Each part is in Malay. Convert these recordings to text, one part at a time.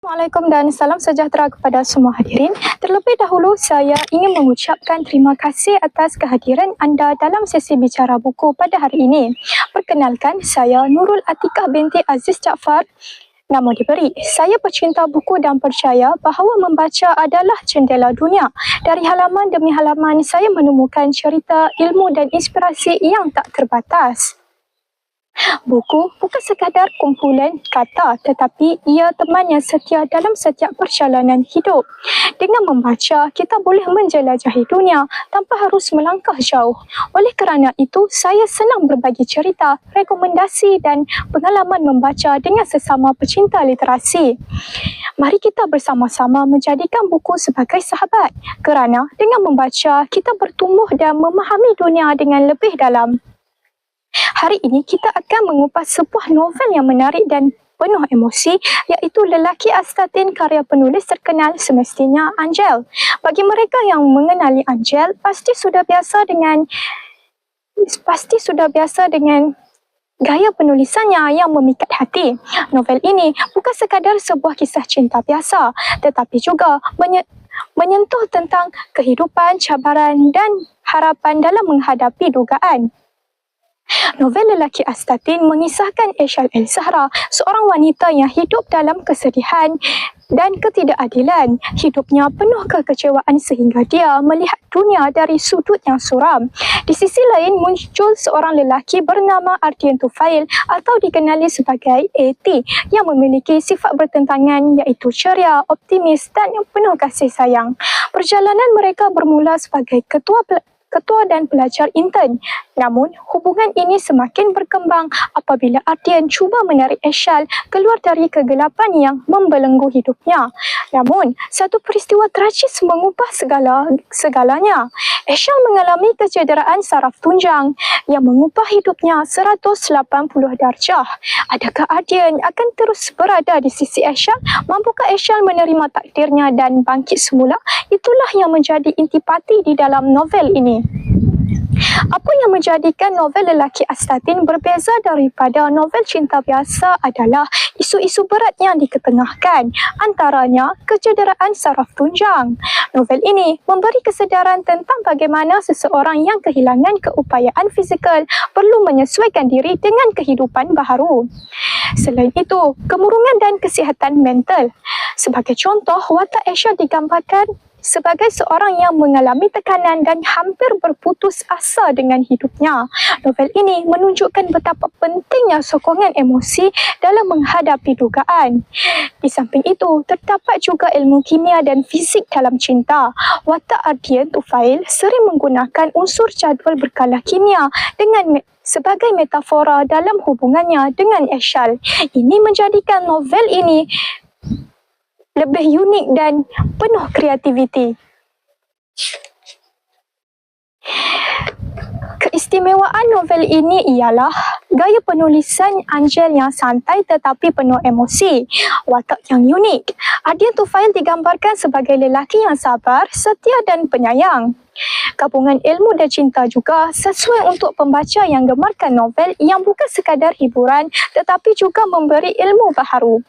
Assalamualaikum dan salam sejahtera kepada semua hadirin. Terlebih dahulu saya ingin mengucapkan terima kasih atas kehadiran anda dalam sesi bicara buku pada hari ini. Perkenalkan, saya Nurul Atikah binti Aziz Jaafar. Nama diberi. Saya pecinta buku dan percaya bahawa membaca adalah jendela dunia. Dari halaman demi halaman, saya menemukan cerita, ilmu dan inspirasi yang tak terbatas. Buku bukan sekadar kumpulan kata, tetapi ia teman yang setia dalam setiap perjalanan hidup. Dengan membaca, kita boleh menjelajahi dunia tanpa harus melangkah jauh. Oleh kerana itu, saya senang berbagi cerita, rekomendasi dan pengalaman membaca dengan sesama pecinta literasi. Mari kita bersama-sama menjadikan buku sebagai sahabat, kerana dengan membaca, kita bertumbuh dan memahami dunia dengan lebih dalam. Hari ini kita akan mengupas sebuah novel yang menarik dan penuh emosi, iaitu Lelaki Astatin karya penulis terkenal semestinya Angel. Bagi mereka yang mengenali Angel, pasti sudah biasa dengan gaya penulisannya yang memikat hati. Novel ini bukan sekadar sebuah kisah cinta biasa, tetapi juga menyentuh tentang kehidupan, cabaran dan harapan dalam menghadapi dugaan. Novel Lelaki Astatin mengisahkan Aisyah El-Zahra, seorang wanita yang hidup dalam kesedihan dan ketidakadilan. Hidupnya penuh kekecewaan sehingga dia melihat dunia dari sudut yang suram. Di sisi lain, muncul seorang lelaki bernama Ardian Tufail atau dikenali sebagai AT yang memiliki sifat bertentangan, iaitu ceria, optimis dan penuh kasih sayang. Perjalanan mereka bermula sebagai ketua dan pelajar intern. Namun, hubungan ini semakin berkembang apabila Ardian cuba menarik Aisyah keluar dari kegelapan yang membelenggu hidupnya. Namun, satu peristiwa tragis mengubah segalanya. Aisyah mengalami kecederaan saraf tunjang yang mengubah hidupnya 180 darjah. Adakah Ardian akan terus berada di sisi Aisyah? Mampukah Aisyah menerima takdirnya dan bangkit semula? Itulah yang menjadi intipati di dalam novel ini. Apa yang menjadikan novel Lelaki Astatin berbeza daripada novel cinta biasa adalah isu-isu berat yang diketengahkan, antaranya kecederaan saraf tunjang. Novel ini memberi kesedaran tentang bagaimana seseorang yang kehilangan keupayaan fizikal perlu menyesuaikan diri dengan kehidupan baharu. Selain itu, kemurungan dan kesihatan mental. Sebagai contoh, watak Aisyah digambarkan sebagai seorang yang mengalami tekanan dan hampir berputus asa dengan hidupnya. Novel ini menunjukkan betapa pentingnya sokongan emosi dalam menghadapi dugaan. Di samping itu, terdapat juga ilmu kimia dan fisik dalam cinta. Watak Ardian Tufail sering menggunakan unsur jadual berkala kimia sebagai metafora dalam hubungannya dengan Aisyah. Ini menjadikan novel ini lebih unik dan penuh kreativiti. Keistimewaan novel ini ialah gaya penulisan Angel yang santai tetapi penuh emosi, watak yang unik. Ardian Tufail digambarkan sebagai lelaki yang sabar, setia dan penyayang. Gabungan ilmu dan cinta juga sesuai untuk pembaca yang gemarkan novel yang bukan sekadar hiburan tetapi juga memberi ilmu baharu.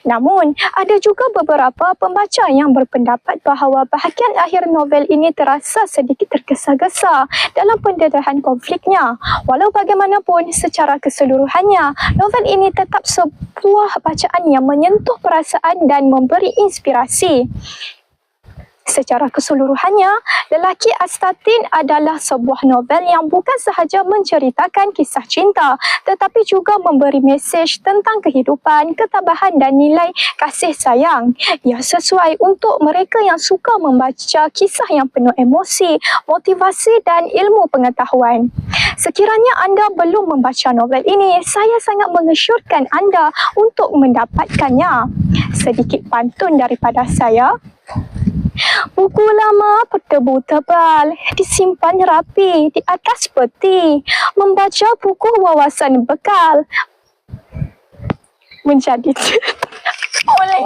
Namun, ada juga beberapa pembaca yang berpendapat bahawa bahagian akhir novel ini terasa sedikit tergesa-gesa dalam pendedahan konfliknya. Walau bagaimanapun, secara keseluruhannya, novel ini tetap sebuah bacaan yang menyentuh perasaan dan memberi inspirasi. Secara keseluruhannya, Lelaki Astatin adalah sebuah novel yang bukan sahaja menceritakan kisah cinta, tetapi juga memberi mesej tentang kehidupan, ketabahan dan nilai kasih sayang. Ia sesuai untuk mereka yang suka membaca kisah yang penuh emosi, motivasi dan ilmu pengetahuan. Sekiranya anda belum membaca novel ini, saya sangat mengesyorkan anda untuk mendapatkannya. Sedikit pantun daripada saya. Buku lama berdebu tebal, disimpan rapi di atas peti. Membaca buku wawasan bekal menjadi oleh